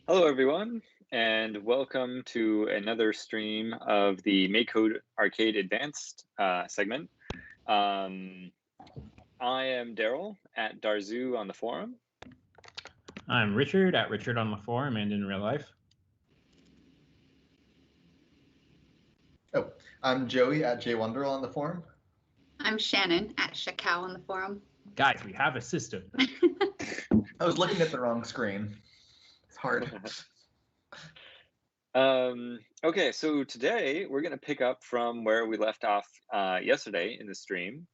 Hello, everyone, and welcome to another stream of the MakeCode Arcade Advanced segment. I am Daryl at Darzu on the forum. I'm Richard at Richard on the forum and in real life. Oh, I'm Joey at JWonderl on the forum. I'm Shannon at Shakao on the forum. Guys, we have a system. I was looking at the wrong screen. It's hard. Okay, so today we're going to pick up from where we left off yesterday in the stream.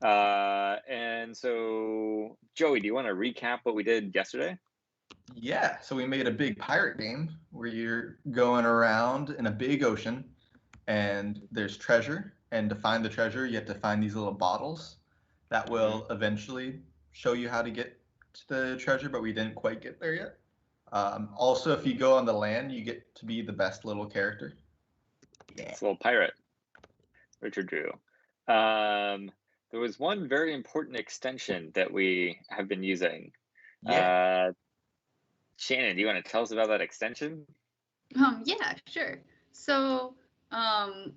And so, Joey, do you want to recap what we did yesterday? Yeah, so we made a big pirate game where you're going around in a big ocean and there's treasure. And to find the treasure, you have to find these little bottles that will eventually show you how to get to the treasure, but we didn't quite get there yet. Also, if you go on the land, you get to be the best little character. Yeah. It's a little pirate, Richard drew. There was one very important extension that we have been using. Yeah. Shannon, do you want to tell us about that extension? Yeah, sure. So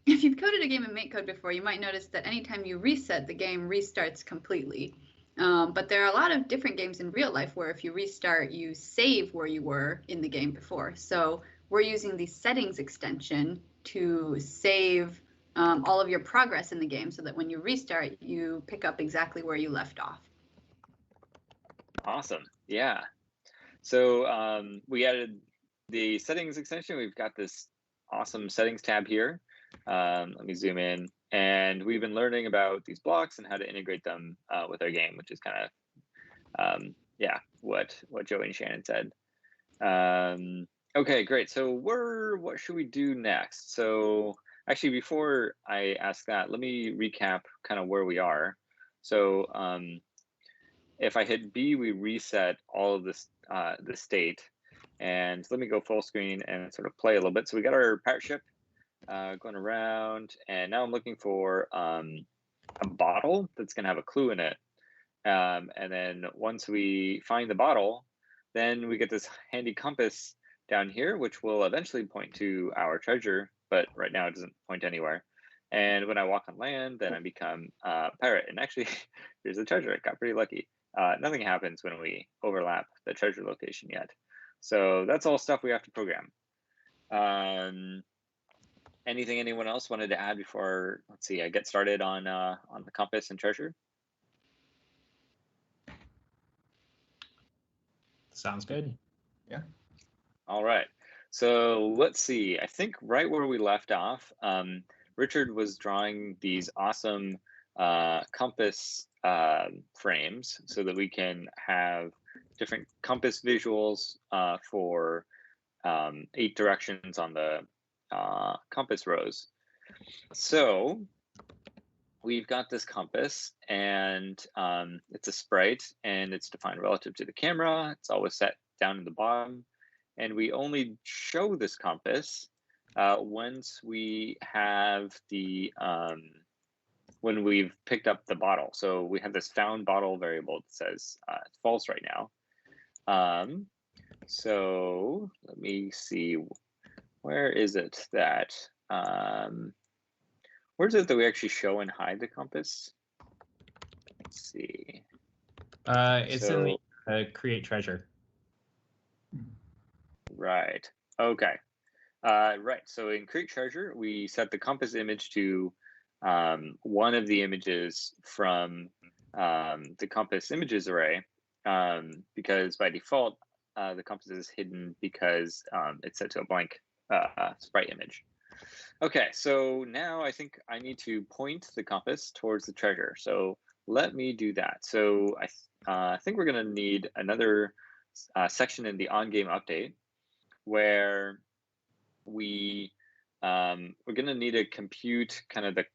if you've coded a game in MakeCode before, you might notice that anytime you reset, the game restarts completely. But there are a lot of different games in real life where if you restart, you save where you were in the game before. So we're using the settings extension to save all of your progress in the game so that when you restart, you pick up exactly where you left off. Awesome. Yeah. So we added the settings extension. We've got this awesome settings tab here. Let me zoom in. And we've been learning about these blocks and how to integrate them with our game, which is kind of, yeah, what Joey and Shannon said. Okay, great. So what should we do next? So actually, before I ask that, let me recap kind of where we are. So if I hit B, we reset all of this the state. And let me go full screen and sort of play a little bit. So we got our pirate ship going around, and now I'm looking for a bottle that's going to have a clue in it. And then once we find the bottle, then we get this handy compass down here, which will eventually point to our treasure, but right now it doesn't point anywhere. And when I walk on land, then I become a pirate. And actually, here's the treasure. I got pretty lucky. Nothing happens when we overlap the treasure location yet. So that's all stuff we have to program. Anything anyone else wanted to add before, let's see, I get started on the compass and treasure? Sounds good. Yeah. All right. So let's see. I think right where we left off, Richard was drawing these awesome compass frames so that we can have different compass visuals for 8 directions on the compass rose. So we've got this compass, and it's a sprite, and it's defined relative to the camera. It's always set down in the bottom, and we only show this compass once we have the when we've picked up the bottle. So we have this found bottle variable that says it's false right now. So let me see, where is it that where's it that we actually show and hide the compass? Let's see. It's in the create treasure. Right. Okay. Right. So in create treasure, we set the compass image to one of the images from the compass images array, because by default, the compass is hidden because it's set to a blank sprite image. Okay, so now I think I need to point the compass towards the treasure. So let me do that. So I think we're going to need another section in the on-game update where we're going to need to compute kind of the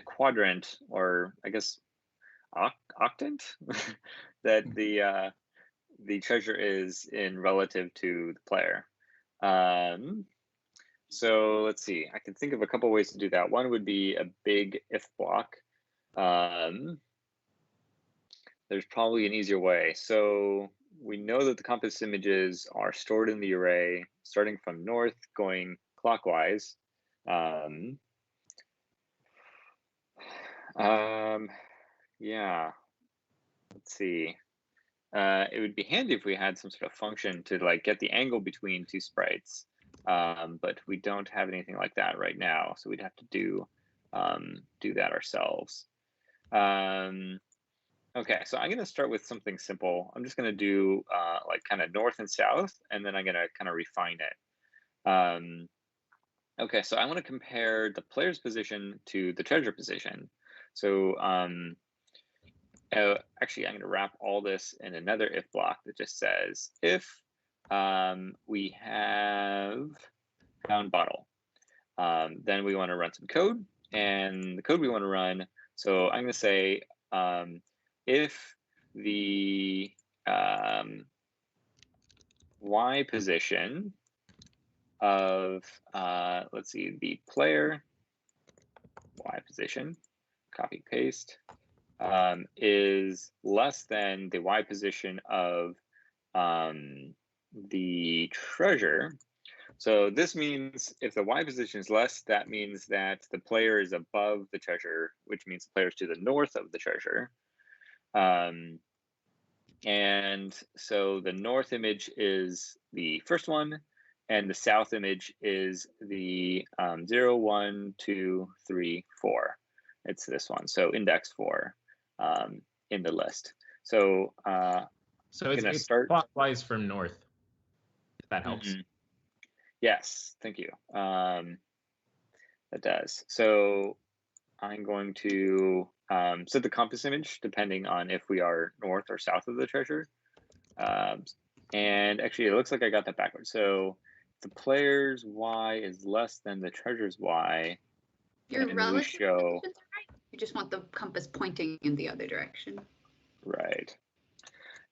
quadrant, or I guess octant that the treasure is in relative to the player. So let's see, I can think of a couple ways to do that. One would be a big if block. There's probably an easier way. So we know that the compass images are stored in the array, starting from north, going clockwise. Yeah, let's see. It would be handy if we had some sort of function to like get the angle between two sprites, but we don't have anything like that right now, so we'd have to do that ourselves. Okay, so I'm going to start with something simple. I'm just going to do like kind of north and south, and then I'm going to kind of refine it. Okay, so I want to compare the player's position to the treasure position. So actually, I'm going to wrap all this in another if block that just says if we have found bottle, then we want to run some code, and the code we want to run. So I'm going to say if the y position of let's see, the player y position, copy paste, is less than the y position of the treasure. So this means if the y position is less, that means that the player is above the treasure, which means the player is to the north of the treasure. And so the north image is the first one, and the south image is the 0, 1, 2, 3, 4. It's this one, so index 4 in the list. So so it's start clockwise from north, if that helps. Yes, thank you. That does. So I'm going to set the compass image depending on if we are north or south of the treasure. And actually, it looks like I got that backwards. So the player's y is less than the treasure's y. Your relative positions are right. You just want the compass pointing in the other direction. Right.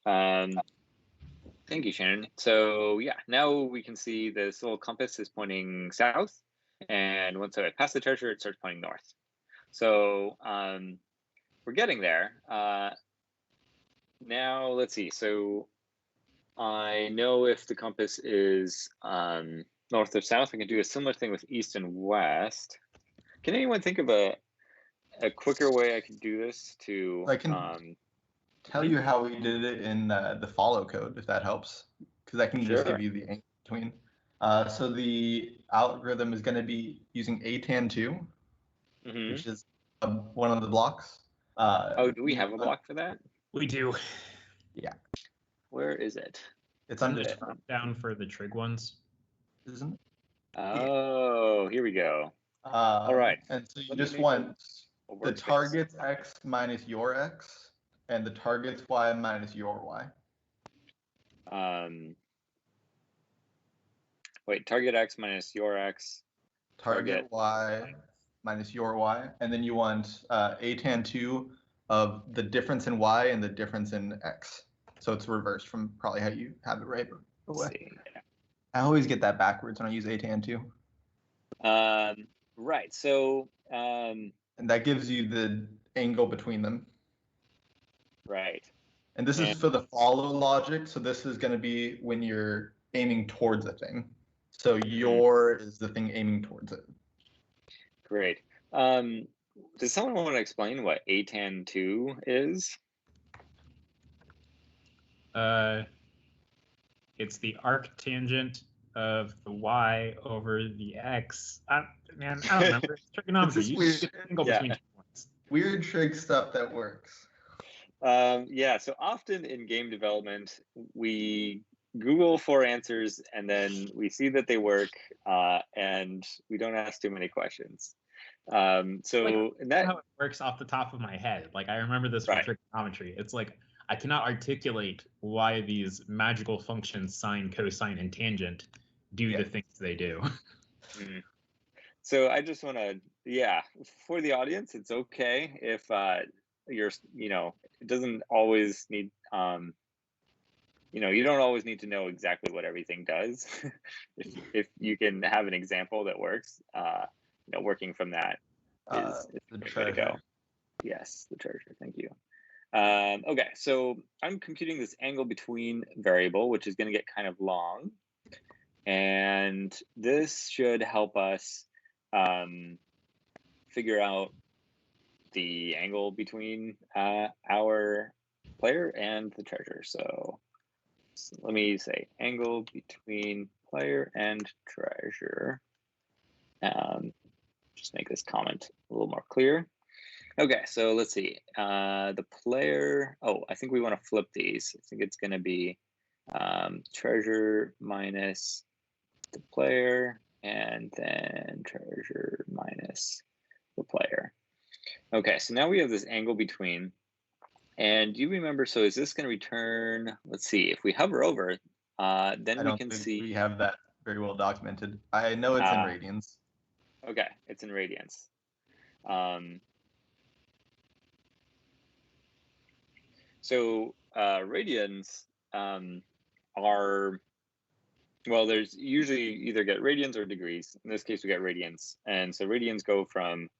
Thank you, Shannon. So yeah, now we can see this little compass is pointing south, and once I pass the treasure, it starts pointing north. So we're getting there. Now let's see. So I know if the compass is north or south, I can do a similar thing with east and west. Can anyone think of a quicker way I could do this to? I can tell you how we did it in the follow code, if that helps, because I can just give you the angle between. So the algorithm is going to be using atan2, which is one of the blocks. Oh, do we have a block for that? We do. Yeah. Where is it? It's under the drop down for the trig ones. Isn't it? Oh, here we go. All right. And so you just want the target's x minus your x, and the target's y minus your y. Wait, target x minus your x. Target y minus your y, and then you want atan2 of the difference in y and the difference in x. So it's reversed from probably how you have it right away. I always get that backwards when I use atan2. Right. So. And that gives you the angle between them. Right. And this is for the follow logic. So this is going to be when you're aiming towards a thing. So your is the thing aiming towards it. Great. Does someone want to explain what atan2 is? It's the arctangent of the y over the x. Man, I don't remember. It's trigonometry. You just get the angle between 2 points. Weird trig stuff that works. Yeah, so often in game development, we Google for answers and then we see that they work, and we don't ask too many questions. So that's how it works off the top of my head. Like I remember this from trigonometry. It's like I cannot articulate why these magical functions sine, cosine, and tangent do the things they do. So I just want to, for the audience, it's okay if you're, it doesn't always need, you don't always need to know exactly what everything does. if you can have an example that works, working from that is the the way to go. treasure. Yes, the treasure. Thank you. Okay, so I'm computing this angle between variable, which is going to get kind of long. And this should help us figure out the angle between our player and the treasure. So let me say angle between player and treasure. Just make this comment a little more clear. Okay, so let's see. The player, I think we want to flip these. I think it's going to be treasure minus the player, and then treasure minus the player. Okay, so now we have this angle between. And do you remember, so is this going to return, let's see, if we hover over, then we can see. We have that very well documented. I know it's in radians. Okay, it's in radians. So radians are, well, there's usually either get radians or degrees. In this case, we get radians. And so radians go from,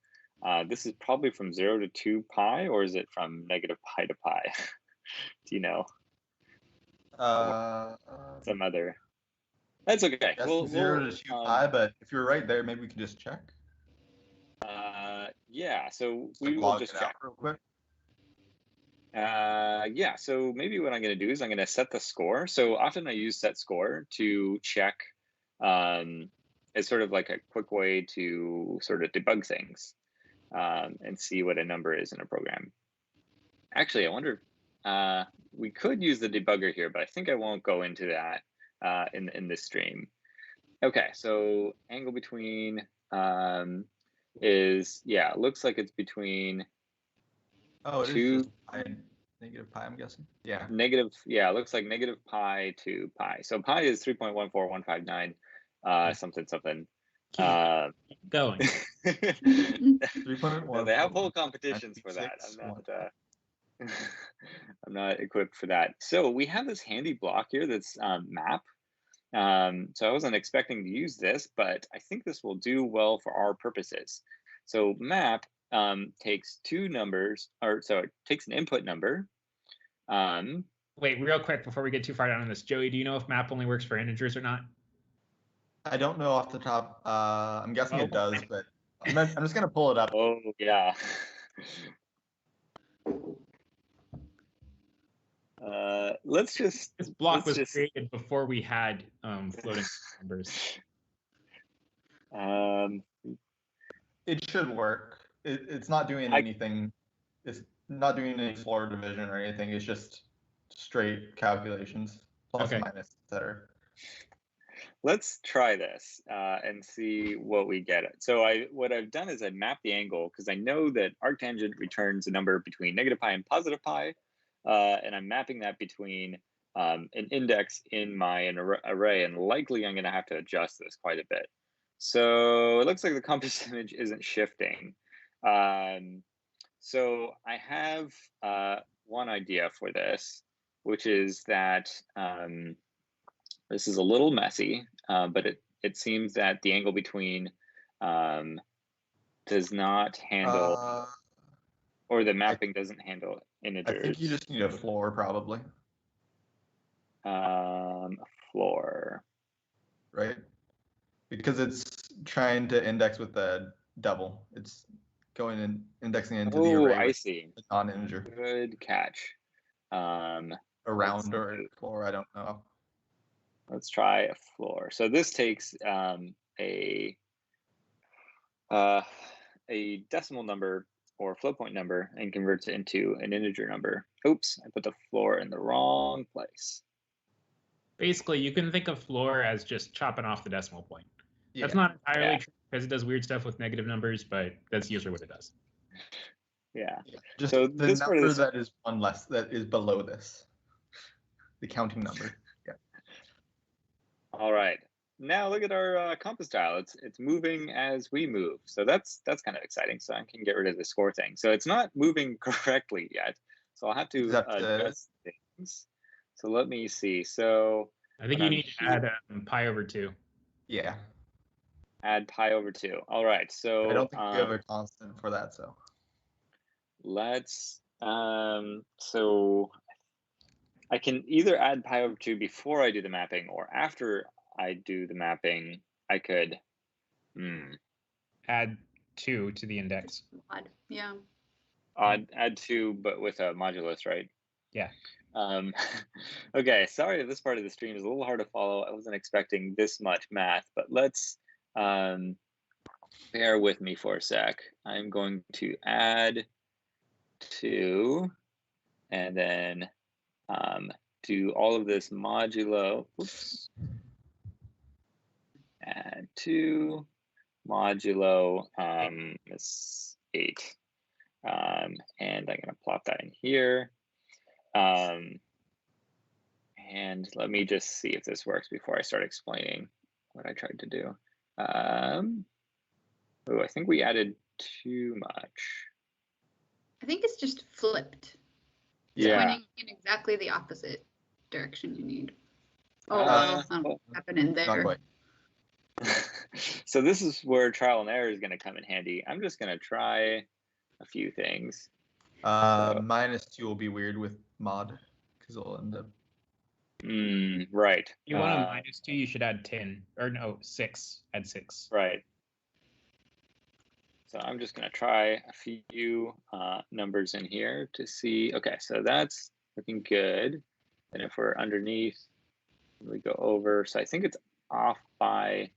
this is probably from 0 to 2 pi, or is it from negative pi to pi? Do you know? Some other. That's okay. We'll 0 to 2 pi, but if you're right there, maybe we can just check. Yeah, so we will just check real quick. Yeah, so maybe what I'm going to do is I'm going to set the score. So often I use set score to check. It's sort of like a quick way to sort of debug things and see what a number is in a program. Actually, I wonder, we could use the debugger here, but I think I won't go into that in this stream. Okay, so angle between is, yeah, it looks like it's between it is just negative pi, I'm guessing. Yeah. It looks like negative pi to pi. So pi is 3.14159, something. Keep going. 3.1. They have whole competitions for that. I'm not equipped for that. So we have this handy block here that's map. So I wasn't expecting to use this, but I think this will do well for our purposes. So map takes two numbers, it takes an input number. Wait, real quick before we get too far down on this, Joey, do you know if map only works for integers or not? I don't know off the top. I'm guessing it does, but I'm just gonna pull it up. Oh yeah. This block was created before we had floating numbers. It should work. It's not doing anything. It's not doing any floor division or anything. It's just straight calculations, plus and minus, etc. Let's try this and see what we get. So what I've done is I mapped the angle because I know that arctangent returns a number between negative pi and positive pi, and I'm mapping that between an index in my array, and likely I'm going to have to adjust this quite a bit. So it looks like the compass image isn't shifting. So I have one idea for this, which is that this is a little messy, but it seems that the angle between does not handle, or the mapping doesn't handle integers. I think you just need a floor, probably. A floor. Right? Because it's trying to index with the double. It's going and indexing into the array. I see. Non-integer. Good catch. A round or a floor, I don't know. Let's try a floor. So this takes a decimal number or float point number and converts it into an integer number. Oops, I put the floor in the wrong place. Basically, you can think of floor as just chopping off the decimal point. Yeah. That's not entirely true because it does weird stuff with negative numbers, but that's usually what it does. Yeah. Just so the number that is one less, that is below this. The counting number. Yeah. All right. Now look at our compass dial. It's moving as we move. So that's kind of exciting. So I can get rid of the score thing. So it's not moving correctly yet. So I'll have to adjust things. So let me see. So I think you need to add pi over 2. Yeah. Add pi over 2. All right. So I don't think we have a constant for that. So let's So I can either add pi over 2 before I do the mapping, or after I do the mapping, I could Add 2 to the index. Odd. Yeah. add 2, but with a modulus, right? Yeah. Okay, sorry if this part of the stream is a little hard to follow. I wasn't expecting this much math, but let's bear with me for a sec. I'm going to add 2 and then do all of this modulo. Oops. Add 2 modulo is 8. And I'm going to plop that in here. And let me just see if this works before I start explaining what I tried to do. Oh, I think we added too much. I think it's just flipped. It's pointing in exactly the opposite direction you need. Oh, well, what's happening there? Not quite. So this is where trial and error is going to come in handy. I'm just going to try a few things. -2 will be weird with mod because it'll end up. Right. You want a -2, you should add 10 or no 6. Add 6. Right. So I'm just going to try a few numbers in here to see. Okay, so that's looking good. And if we're underneath, we go over. So I think it's off by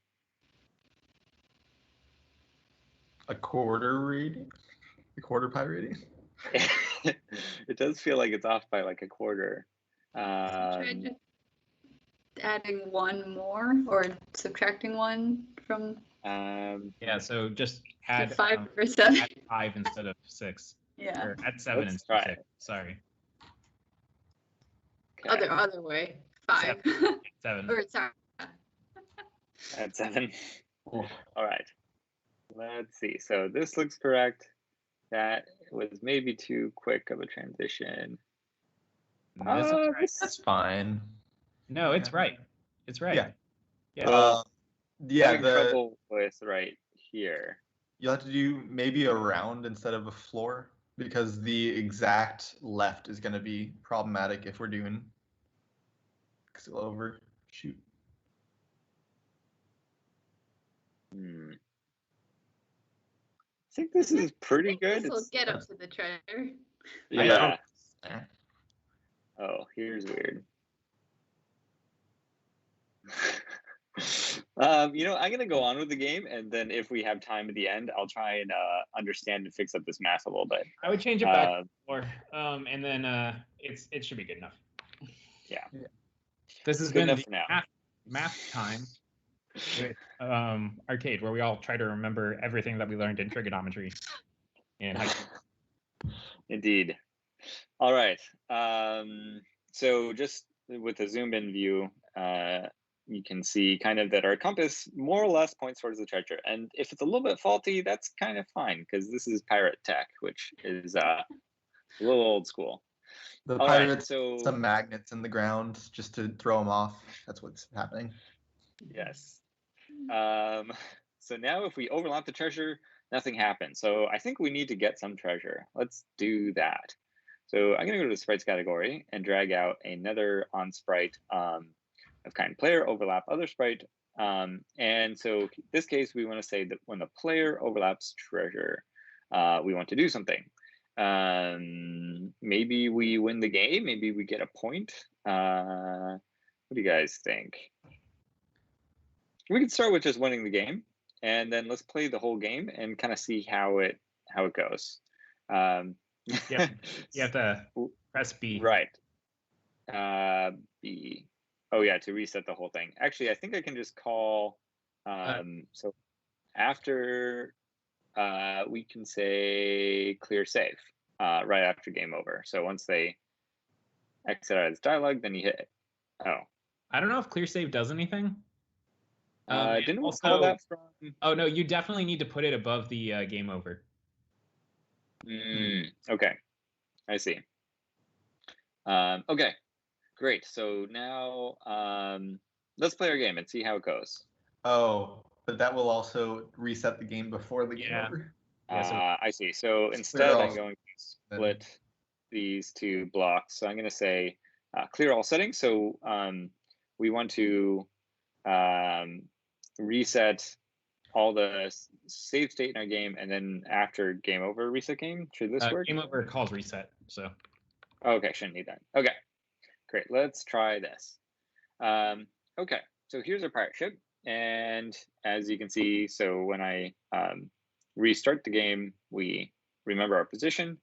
a quarter reading, a quarter pi reading. It does feel like it's off by like a quarter. Try just adding 1 more or subtracting 1 from. Yeah, so just add 5 or 7. add 5 instead of 6. Yeah. Or add 7 Let's instead of try 6. Sorry. Okay. Other way. 5. 7. Or sorry. Add 7. All right. Let's see. So this looks correct. That was maybe too quick of a transition. That's fine. No, it's right. It's right. Yeah. Yeah. Well, having trouble with right here. You'll have to do maybe a round instead of a floor because the exact left is going to be problematic if we're doing because it'll overshoot. I think this is pretty good. This will get up to the treasure. Yeah. Oh, here's weird. You know, I'm gonna go on with the game, and then if we have time at the end, I'll try and understand and fix up this math a little bit. I would change it back to 4, and then it should be good enough. Yeah. This has been the math time with Arcade, where we all try to remember everything that we learned in trigonometry in high school. Indeed. All right. So just with the zoomed in view, you can see kind of that our compass more or less points towards the treasure. And if it's a little bit faulty, that's kind of fine because this is pirate tech, which is a little old school. The pirates, some magnets in the ground just to throw them off. That's what's happening. Yes. So now if we overlap the treasure, nothing happens. So I think we need to get some treasure. Let's do that. So I'm going to go to the sprites category and drag out another on sprite of kind player overlap other sprite. And so in this case, we want to say that when the player overlaps treasure, we want to do something. Maybe we win the game. Maybe we get a point. What do you guys think? We could start with just winning the game, and then let's play the whole game and kind of see how it goes. You have to press B. Right. B. Oh yeah, to reset the whole thing. Actually, I think I can just call. So after we can say clear save right after game over. So once they exit out of this dialogue, then you hit it. Oh. I don't know if clear save does anything. Didn't we call that from? Oh no, you definitely need to put it above the game over. Okay, I see. Okay, great. So now let's play our game and see how it goes. Oh, but that will also reset the game before the game over. Yeah, so I see. So instead, I'm going to split these two blocks. So I'm going to say clear all settings. So we want to reset all the save state in our game, and then after game over, reset game. Should this work? Game over calls reset. So. Okay, shouldn't need that. Okay, great. Let's try this. Okay, so here's our pirate ship, and as you can see, so when I restart the game, we remember our position.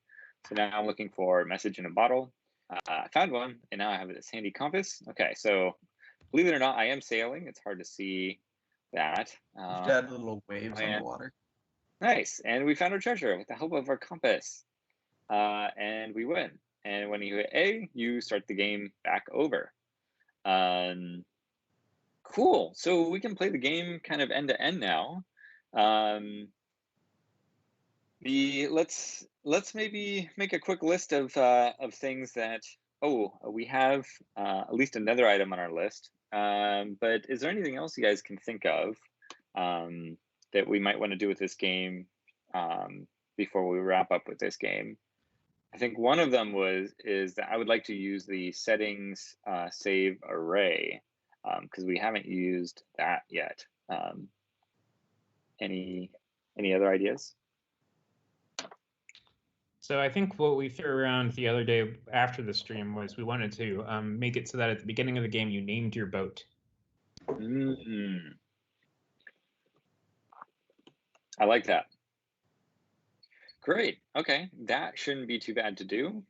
So now I'm looking for a message in a bottle. I found one, and now I have this handy compass. Okay, so believe it or not, I am sailing. It's hard to see that. Just add little waves on the water. Nice, and we found our treasure with the help of our compass, and we win. And when you hit A, you start the game back over. Cool. So we can play the game kind of end to end now. Let's maybe make a quick list of things that we have at least another item on our list. But is there anything else you guys can think of that we might want to do with this game before we wrap up with this game? I think one of them is that I would like to use the settings save array because we haven't used that yet. Any other ideas? So I think what we threw around the other day after the stream was we wanted to make it so that at the beginning of the game you named your boat. Mm-hmm. I like that. Great. Okay, that shouldn't be too bad to do.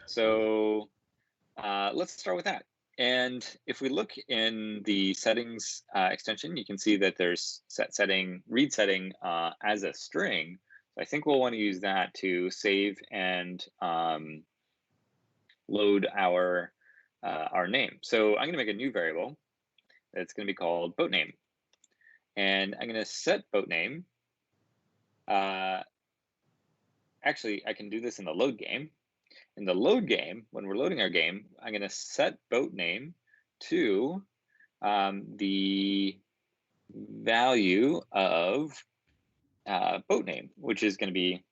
So let's start with that. And if we look in the settings extension, you can see that there's read setting as a string. So I think we'll want to use that to save and load our name. So I'm going to make a new variable that's going to be called boat name, and I'm going to set boat name. Actually, I can do this in the load game. In the load game, when we're loading our game, I'm going to set boat name to the value of boat name, which is going to be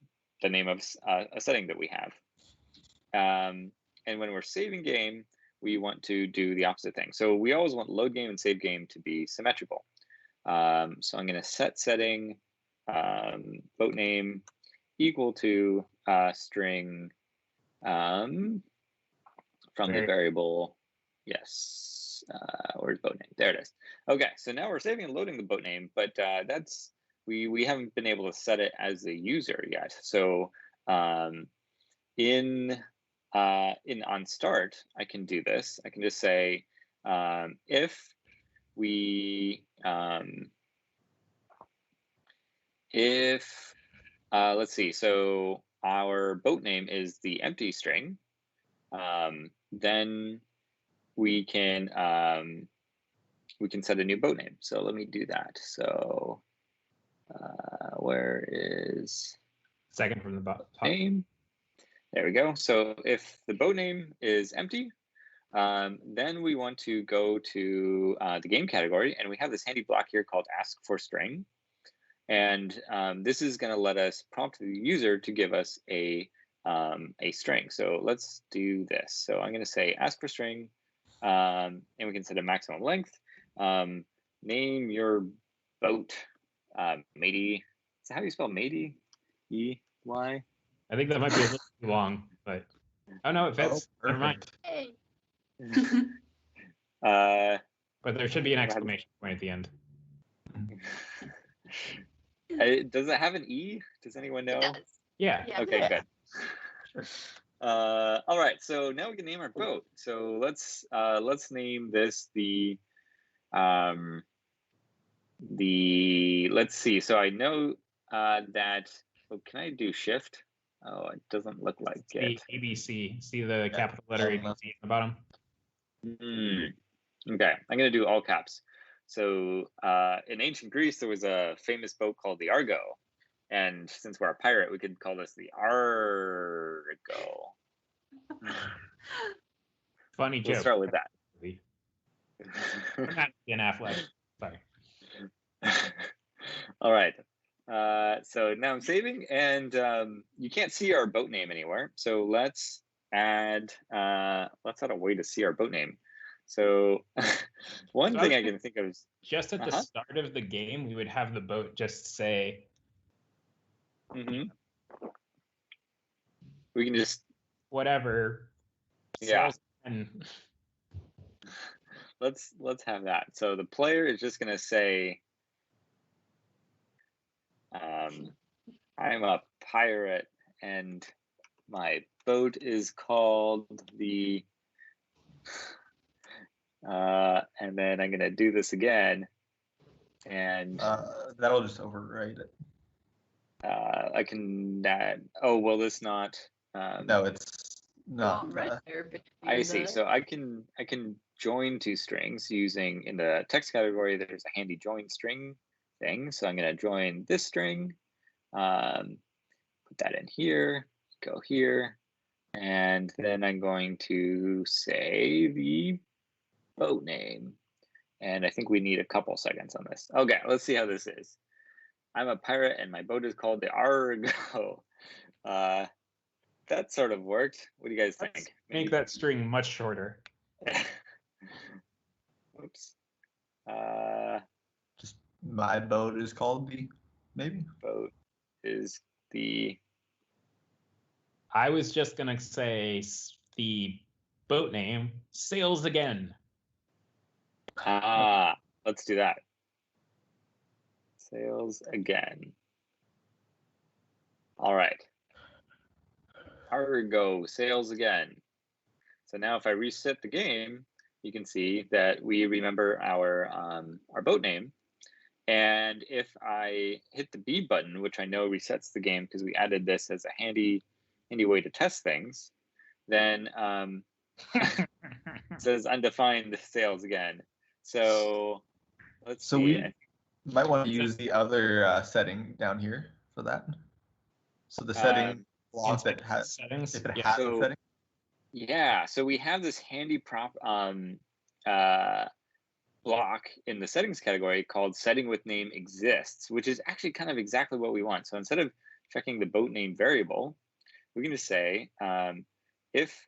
the name of a setting that we have. And when we're saving game, we want to do the opposite thing. So we always want load game and save game to be symmetrical. So I'm going to set setting boat name equal to string from the variable. Yes, where's boat name? There it is. Okay, so now we're saving and loading the boat name, but that's we haven't been able to set it as a user yet. So in on start, I can do this. I can just say if we let's see, so our boat name is the empty string, then we can set a new boat name. So let me do that. So where is second from the top name? There we go. So if the boat name is empty, then we want to go to the game category, and we have this handy block here called ask for string. And this is going to let us prompt the user to give us a string. So let's do this. So I'm going to say ask for string, and we can set a maximum length. Name your boat, matey. Is that how you spell matey? E-Y? I think that might be a little too long, but oh no, it fits. Never mind. Hey. But there should be an exclamation point at the end. Does it have an E? Does anyone know? It does. Yeah. Okay, good. Sure. All right, so now we can name our boat. So let's name this let's see. So I know that. Oh, can I do shift? Oh, it doesn't look like it. ABC. See the capital letter ABC at the bottom. Okay, I'm gonna do all caps. So in ancient Greece, there was a famous boat called the Argo. And since we're a pirate, we could call this the Argo. Funny joke. We'll start with that. We're not Ben Affleck. Sorry. All right. So now I'm saving, and you can't see our boat name anywhere. So let's add a way to see our boat name. So one thing I can think of is just at the start of the game, we would have the boat just say. We can just whatever. Yeah. And let's have that. So the player is just gonna say, I'm a pirate and my boat is called the and then I'm gonna do this again, and that'll just overwrite it. I can add. Oh, will this not? No, it's not. I see. So I can join two strings using, in the text category, there's a handy join string thing. So I'm going to join this string, put that in here, go here, and then I'm going to say the boat name. And I think we need a couple seconds on this. Okay, let's see how this is. I'm a pirate and my boat is called the Argo. That sort of worked. What do you guys think? Let's make that string much shorter. Oops. Just my boat is called the, maybe? Boat is the. I was just going to say the boat name, Sails Again. Let's do that. Sails Again. All right. Argo, sails again. So now if I reset the game, you can see that we remember our boat name. And if I hit the B button, which I know resets the game because we added this as a handy way to test things, then it says undefined sails again. So let's see. We might want to use the other setting down here for that. So the setting block that has settings. If it has a setting. Yeah, so we have this handy prop block in the settings category called setting with name exists, which is actually kind of exactly what we want. So instead of checking the boat name variable, we can just say if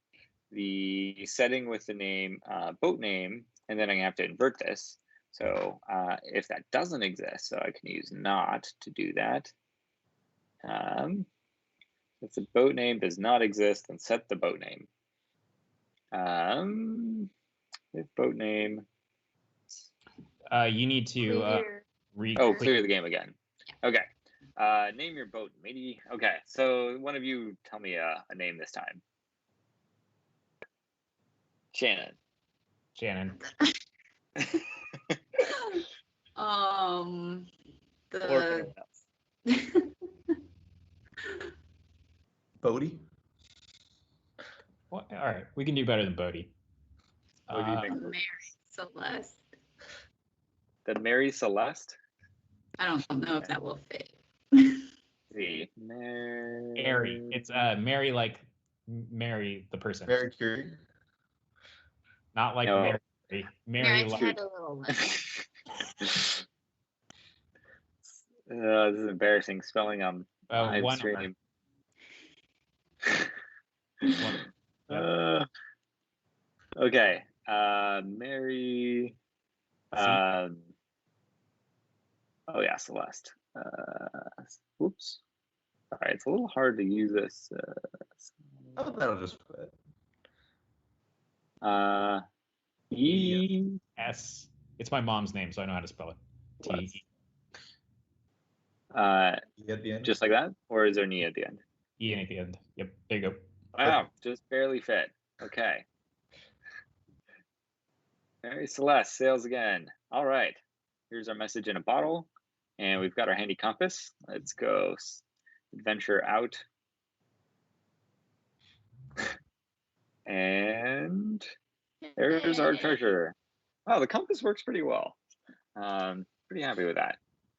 the setting with the name boat name, and then I have to invert this. So if that doesn't exist, so I can use not to do that. If the boat name does not exist, then set the boat name. If boat name. You need to clear the game again. Okay. Name your boat, matey. Okay, so one of you tell me a name this time. Shannon. Bodie? Well, all right, we can do better than Bodie. What do you think? Mary Celeste. The Mary Celeste? I don't know if that will fit. See, Mary. It's Mary, like Mary the person. Mary Curie. Not like Mary. Mary like. Had a little this is embarrassing spelling on live stream. Okay. Mary. Oh yeah, Celeste. Oops. All right, it's a little hard to use this. That'll just fit. E-S. It's my mom's name, so I know how to spell it. T. E at the end. Just like that? Or is there an E at the end? E at the end. Yep, there you go. Wow, just barely fit. Okay. Mary Celeste, sails again. All right. Here's our message in a bottle. And we've got our handy compass. Let's go adventure out. And there's our treasure. Wow, the compass works pretty well. Pretty happy with that.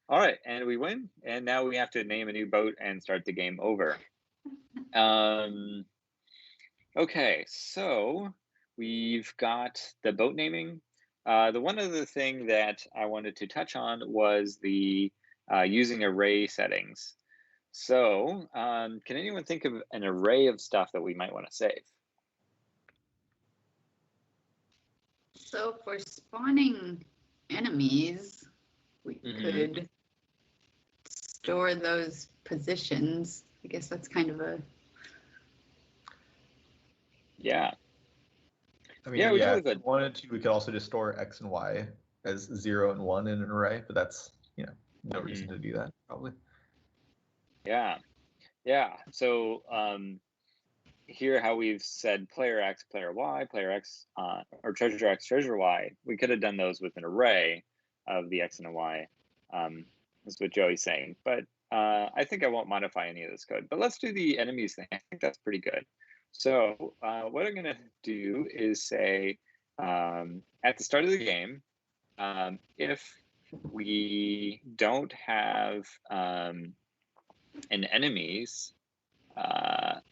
All right, and we win. And now we have to name a new boat and start the game over. Okay, so we've got the boat naming. The one other thing that I wanted to touch on was the using array settings. So can anyone think of an array of stuff that we might want to save? So for spawning enemies, we could store those positions. I guess that's kind of a... Yeah. I mean, Yeah, we yeah, really if we could. wanted to, we could also just store X and Y as 0 and 1 in an array, but that's, no reason to do that, probably. Yeah. Yeah. So here how we've said player X, player Y, player X, or treasure X, treasure Y. We could have done those with an array of the X and the Y. That's what Joey's saying. But I think I won't modify any of this code. But let's do the enemies thing. I think that's pretty good. So what I'm going to do is say at the start of the game, if we don't have an enemies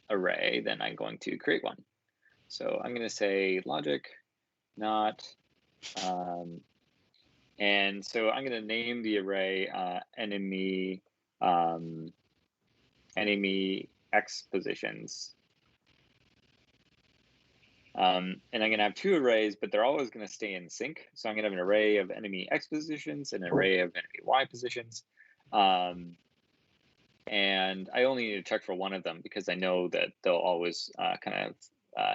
array, then I'm going to create one. So I'm going to say logic not, and so I'm going to name the array enemy enemy X positions. And I'm going to have two arrays, but they're always going to stay in sync. So I'm going to have an array of enemy X positions and an array of enemy Y positions. And I only need to check for one of them because I know that they'll always kind of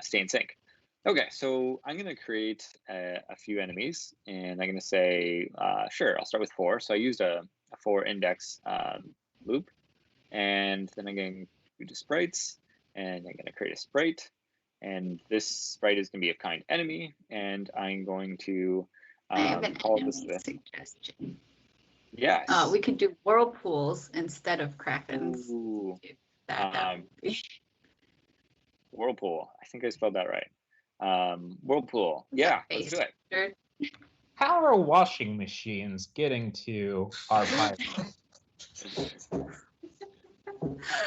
stay in sync. Okay, so I'm going to create a few enemies, and I'm going to say, sure, I'll start with 4. So I used a 4 index loop, and then I'm going to do sprites, and I'm going to create a sprite, and this sprite is going to be of kind enemy, and I'm going to I have an call enemy this suggestion. Yes. We could do whirlpools instead of krakens. Ooh. That would be... Whirlpool. I think I spelled that right. Whirlpool. Yeah, let's do it. How are washing machines getting to our pipe? Do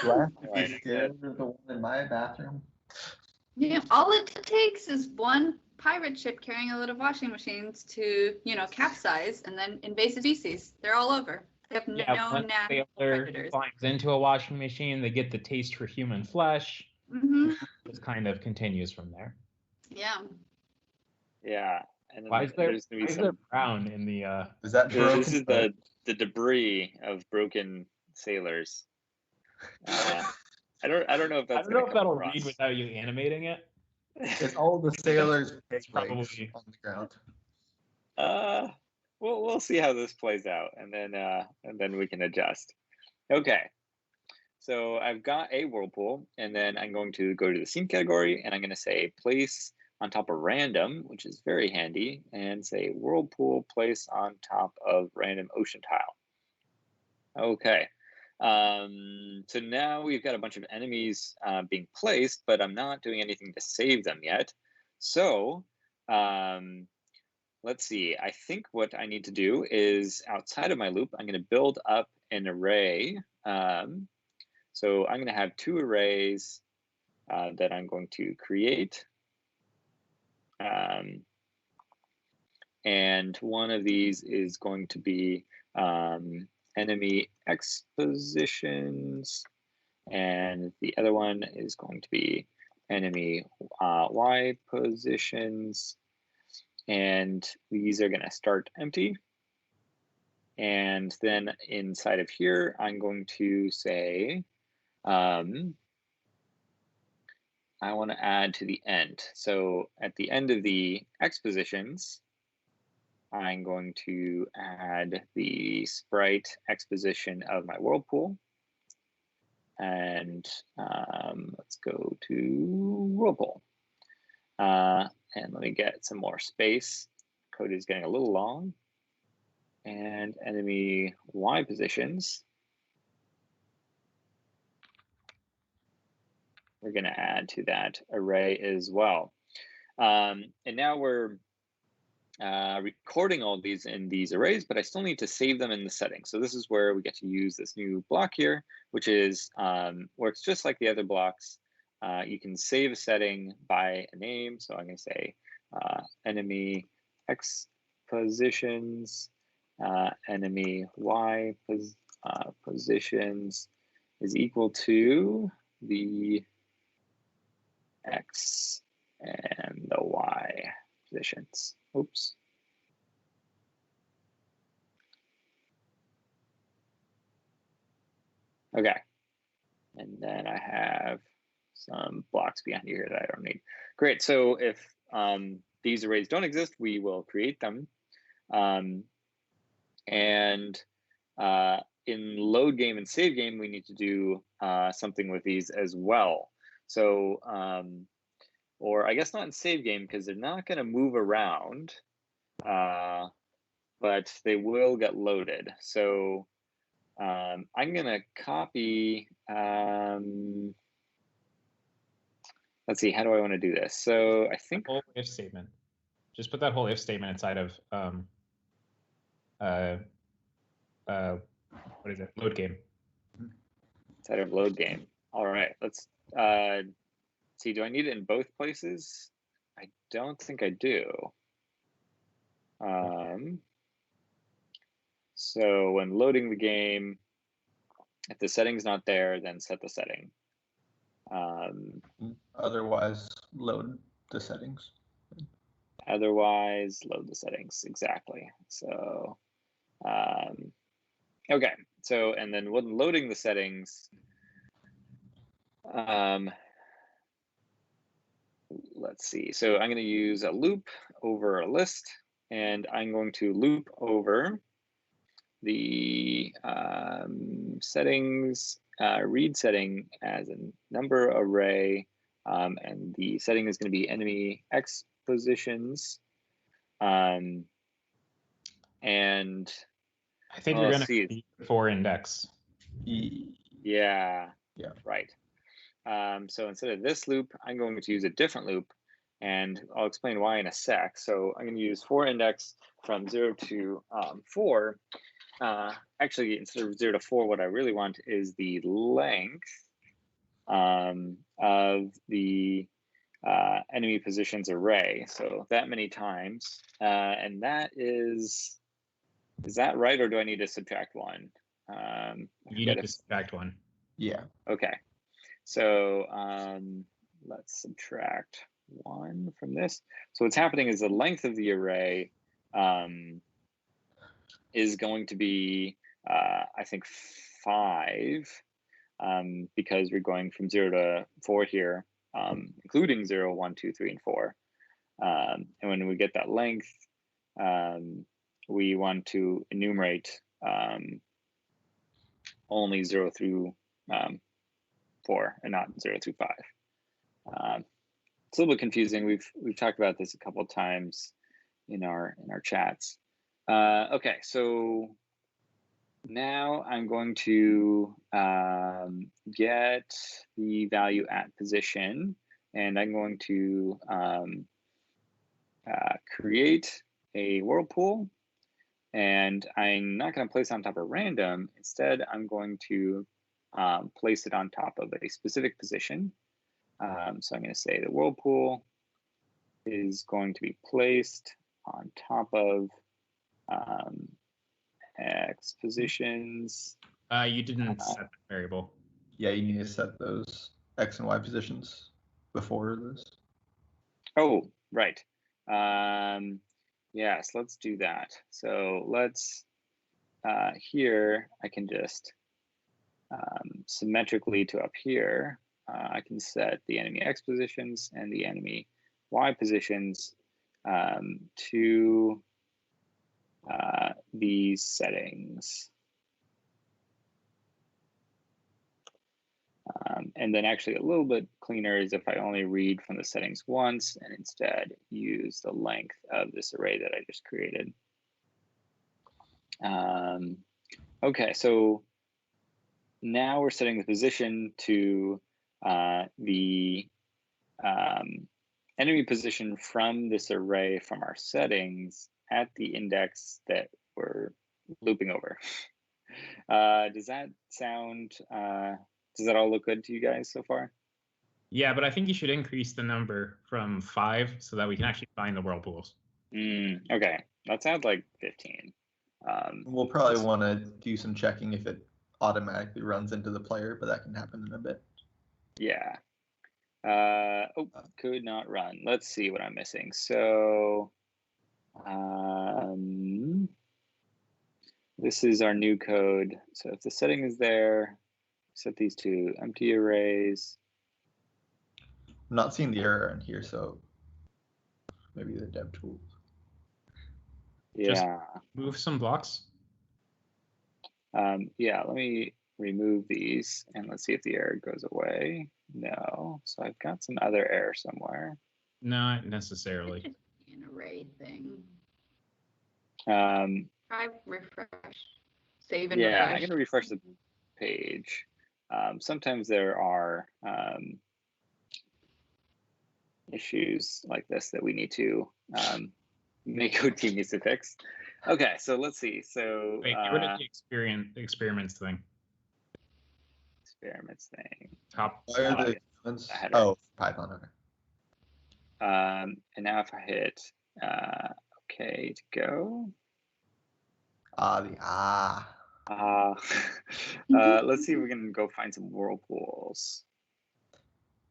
I have to be scared of the one in my bathroom? Yeah, all it takes is one pirate ship carrying a load of washing machines to, capsize, and then invasive species. They're all over. They have no natural predators. Climbs into a washing machine, they get the taste for human flesh. It kind of continues from there. Yeah. Yeah. And why is there brown in the is that broken? This is the debris of broken sailors. I don't know if that's that'll read without you animating it. It's all the sailors probably on the ground. We'll see how this plays out, and then we can adjust. Okay. So I've got a whirlpool, and then I'm going to go to the scene category, and I'm going to say place on top of random, which is very handy, and say whirlpool place on top of random ocean tile. Okay. So now we've got a bunch of enemies being placed, but I'm not doing anything to save them yet. So let's see. I think what I need to do is outside of my loop, I'm going to build up an array. So I'm going to have 2 arrays that I'm going to create. And one of these is going to be enemy X positions, and the other one is going to be enemy Y positions, and these are going to start empty. And then inside of here, I'm going to say, I want to add to the end. So at the end of the X positions, I'm going to add the sprite X position of my whirlpool. And let's go to whirlpool. And let me get some more space. Code is getting a little long. And enemy Y positions. We're going to add to that array as well. And now we're recording all these in these arrays, but I still need to save them in the settings. So this is where we get to use this new block here, which is works just like the other blocks. You can save a setting by a name. So I'm going to say enemy X positions, enemy Y positions is equal to the X and the Y positions. Oops. Okay. And then I have some blocks behind here that I don't need. Great. So if these arrays don't exist, we will create them. And in load game and save game, we need to do something with these as well. So, or I guess not in save game because they're not going to move around, but they will get loaded. So I'm going to copy, let's see, how do I want to do this? So I think whole if statement. Just put that whole if statement inside of what is it? Load game. Inside of load game. All right, let's see. Do I need it in both places? I don't think I do. So when loading the game, if the setting's not there, then set the setting. Otherwise, load the settings. Otherwise, load the settings. Exactly. So, okay. So, and then when loading the settings, let's see. So I'm going to use a loop over a list, and I'm going to loop over the settings, read setting as a number array, and the setting is going to be enemy X positions. And I think you're going to need for index. Yeah. Right. So instead of this loop, I'm going to use a different loop, and I'll explain why in a sec. So I'm going to use for index from 0 to 4. Actually, instead of 0 to 4, what I really want is the length of the enemy positions array. So that many times, and that is that right, or do I need to subtract 1? You need to subtract 1. Yeah. Okay. So let's subtract 1 from this. So what's happening is the length of the array is going to be, I think, 5, because we're going from 0 to 4 here, including 0, 1, 2, 3, and 4. And when we get that length, we want to enumerate only 0 through 4 and not 0 through 5. It's a little bit confusing. We've talked about this a couple of times in our chats. Okay, so now I'm going to get the value at position, and I'm going to create a whirlpool, and I'm not going to place it on top of random. Instead, I'm going to place it on top of a specific position. So I'm going to say the whirlpool is going to be placed on top of X positions. You didn't set the variable. Yeah, you need to set those X and Y positions before this. Oh, right. Yes, let's do that. So let's, here, I can just symmetrically to up here, I can set the enemy X positions and the enemy Y positions to these settings. And then actually a little bit cleaner is if I only read from the settings once and instead use the length of this array that I just created. Okay, so now we're setting the position to the enemy position from this array from our settings at the index that we're looping over. Does that sound, does that all look good to you guys so far? Yeah, but I think you should increase the number from 5 so that we can actually find the whirlpools. Okay, that sounds like 15. We'll probably want to do some checking if it automatically runs into the player, but that can happen in a bit. Yeah. Could not run. Let's see what I'm missing. So, this is our new code. So if the setting is there, set these to empty arrays. I'm not seeing the error in here, so maybe the dev tools. Yeah. Just move some blocks. Yeah, let me remove these and let's see if the error goes away. No, so I've got some other error somewhere. Not necessarily. An array thing. Try refresh. Save and yeah, refresh. I'm going to refresh the page. Sometimes there are issues like this that we need to MakeCode team needs to fix. Okay, so let's see. So wait, get rid of the experiments thing. Experiments thing. Why are the experiments? Oh, Python. Okay. And now if I hit OK to go. Let's see if we can go find some whirlpools.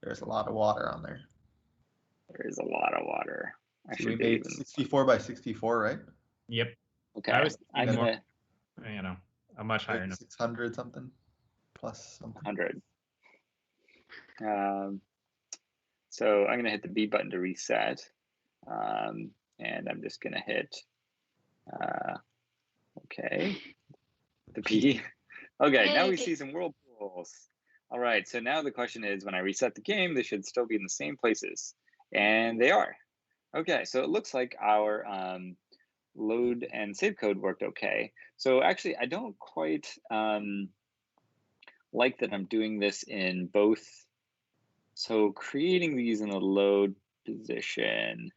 There's a lot of water on there. There is a lot of water. So we made 64 by 64, right? Yep. Okay. I was I'm more, a much higher number. 600 something plus something. 100. So I'm going to hit the B button to reset. And I'm just going to hit OK. The P. Okay, now we see some whirlpools. All right, so now the question is, when I reset the game, they should still be in the same places. And they are. Okay, so it looks like our load and save code worked okay. So actually, I don't quite like that I'm doing this in both. So creating these in the load position,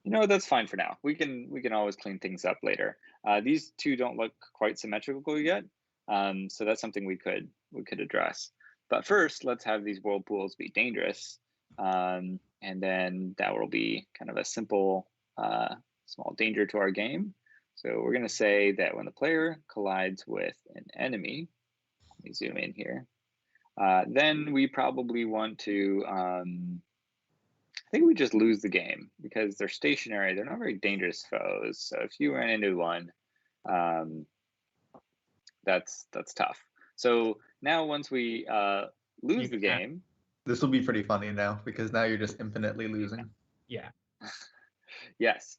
that's fine for now. We can always clean things up later. These two don't look quite symmetrical yet, so that's something we could address. But first, let's have these whirlpools be dangerous, and then that will be kind of a simple small danger to our game. So we're going to say that when the player collides with an enemy, let me zoom in here, then we probably want to I think we just lose the game because they're stationary. They're not very dangerous foes. So if you ran into one, that's tough. So now once we lose the game, this will be pretty funny now because now you're just infinitely losing. Yeah. Yes.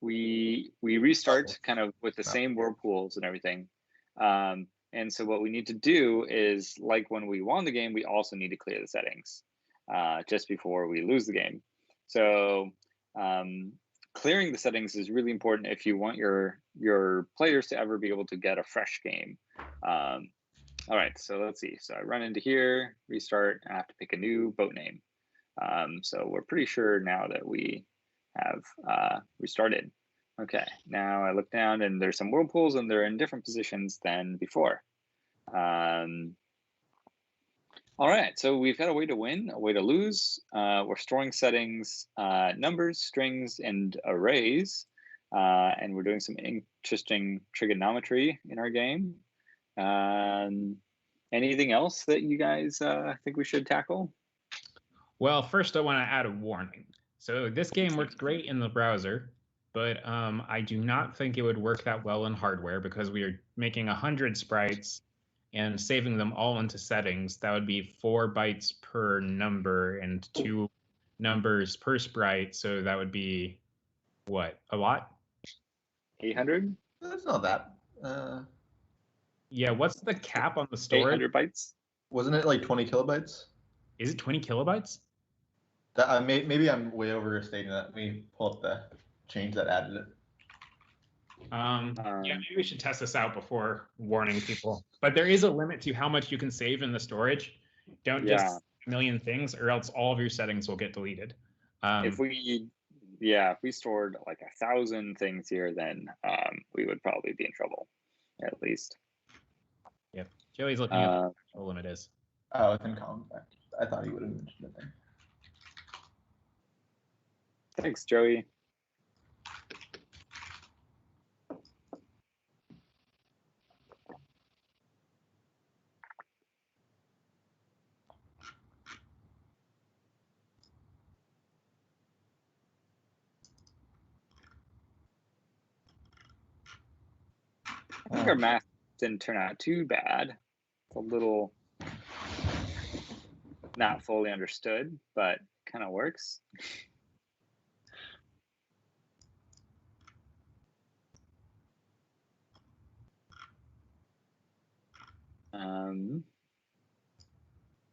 We restart kind of with the same whirlpools and everything. And so what we need to do is, like when we won the game, we also need to clear the settings just before we lose the game. So clearing the settings is really important if you want your players to ever be able to get a fresh game. All right, so let's see. So I run into here, restart, I have to pick a new boat name. So we're pretty sure now that we have restarted. Okay, now I look down and there's some whirlpools and they're in different positions than before. All right, so we've got a way to win, a way to lose. We're storing settings, numbers, strings, and arrays. And we're doing some interesting trigonometry in our game. Anything else that you guys think we should tackle? Well, first I want to add a warning. So this game works great in the browser, but I do not think it would work that well in hardware because we are making 100 sprites and saving them all into settings. That would be 4 bytes per number and 2 numbers per sprite. So that would be, what, a lot? 800? That's not that. Yeah, what's the cap on the storage? 800 bytes? Wasn't it like 20 kilobytes? Is it 20 kilobytes? That maybe I'm way overstating that. Let me pull up the change that added it. Yeah, maybe we should test this out before warning people. But there is a limit to how much you can save in the storage. Don't just a million things, or else all of your settings will get deleted. If we stored like 1,000 things here, then we would probably be in trouble, at least. Yep. Joey's looking at what the limit is. Oh, it's in column factors. I thought he would have mentioned it there. Thanks, Joey. I think our math didn't turn out too bad. It's a little not fully understood, but kind of works.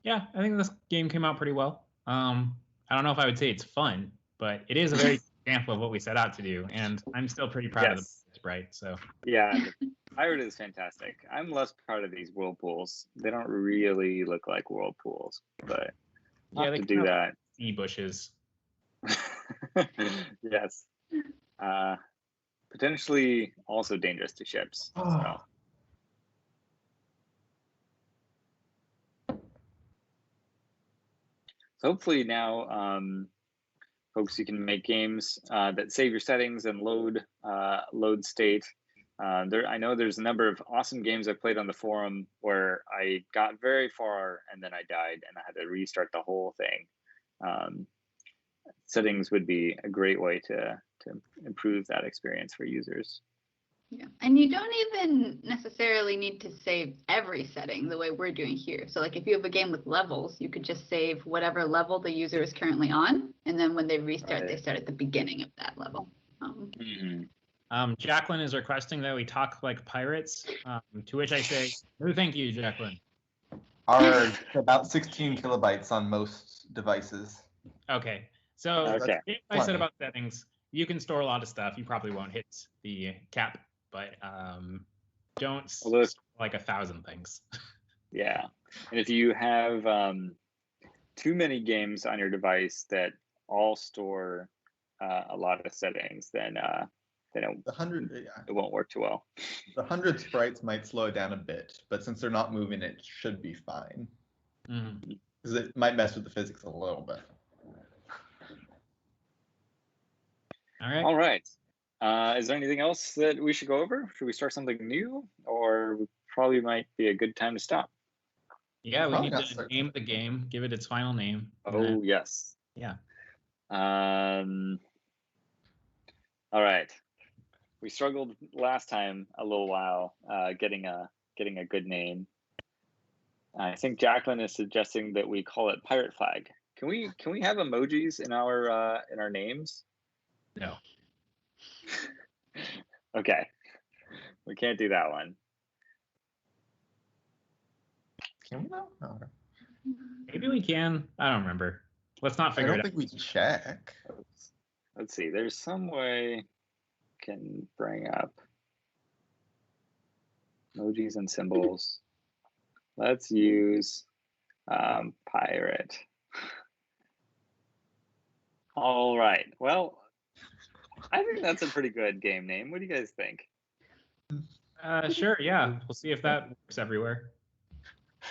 Yeah, I think this game came out pretty well. I don't know if I would say it's fun, but it is a very example of what we set out to do, and I'm still pretty proud of the sprite. So yeah, the pirate is fantastic. I'm less proud of these whirlpools. They don't really look like whirlpools, but yeah, they to do that. Sea bushes. Yes. Potentially also dangerous to ships. So. So hopefully now, folks, you can make games that save your settings and load state. I know there's a number of awesome games I played on the forum where I got very far and then I died and I had to restart the whole thing. Settings would be a great way to improve that experience for users. Yeah, and you don't even necessarily need to save every setting the way we're doing here. So like if you have a game with levels, you could just save whatever level the user is currently on, and then when they restart, they start at the beginning of that level. Jacqueline is requesting that we talk like pirates, to which I say, no thank you, Jacqueline. Are about 16 kilobytes on most devices. Okay, so I said about settings, you can store a lot of stuff. You probably won't hit the cap, but don't store like 1,000 things. Yeah, and if you have too many games on your device that all store a lot of settings, then it won't work too well. The 100 sprites might slow it down a bit, but since they're not moving, it should be fine. Because it might mess with the physics a little bit. All right. Is there anything else that we should go over? Should we start something new, or probably might be a good time to stop? Yeah, we need to name the game, give it its final name. Oh, yes. Yeah. All right. We struggled last time a little while getting a good name. I think Jacqueline is suggesting that we call it Pirate Flag. Can we have emojis in our names? No. Okay. We can't do that one. Can we now? No. Maybe we can. I don't remember. Let's not figure it out. I don't think we check. Let's see. There's some way I can bring up emojis and symbols. Let's use pirate. All right. Well, I think that's a pretty good game name. What do you guys think? Sure. Yeah. We'll see if that works everywhere.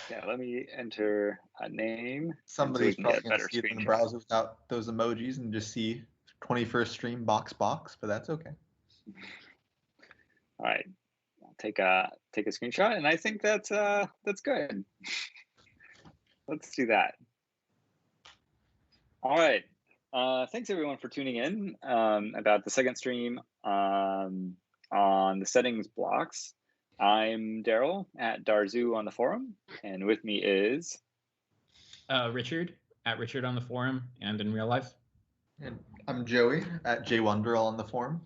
Yeah. Let me enter a name. Somebody's probably going to see it in the browser without those emojis and just see 21st stream box, but that's okay. All right. I'll take a screenshot, and I think that's good. Let's do that. All right. Thanks everyone for tuning in about the second stream on the settings blocks. I'm Daryl at Darzoo on the forum, and with me is Richard at Richard on the forum and in real life. And I'm Joey at JWonderall on the forum.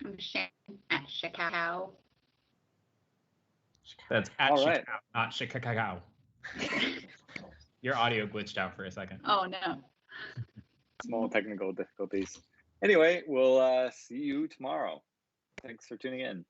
I'm Shannon at Chicago. That's at Chicago, not Chicago. Your audio glitched out for a second. Oh no. Small technical difficulties. Anyway, we'll see you tomorrow. Thanks for tuning in.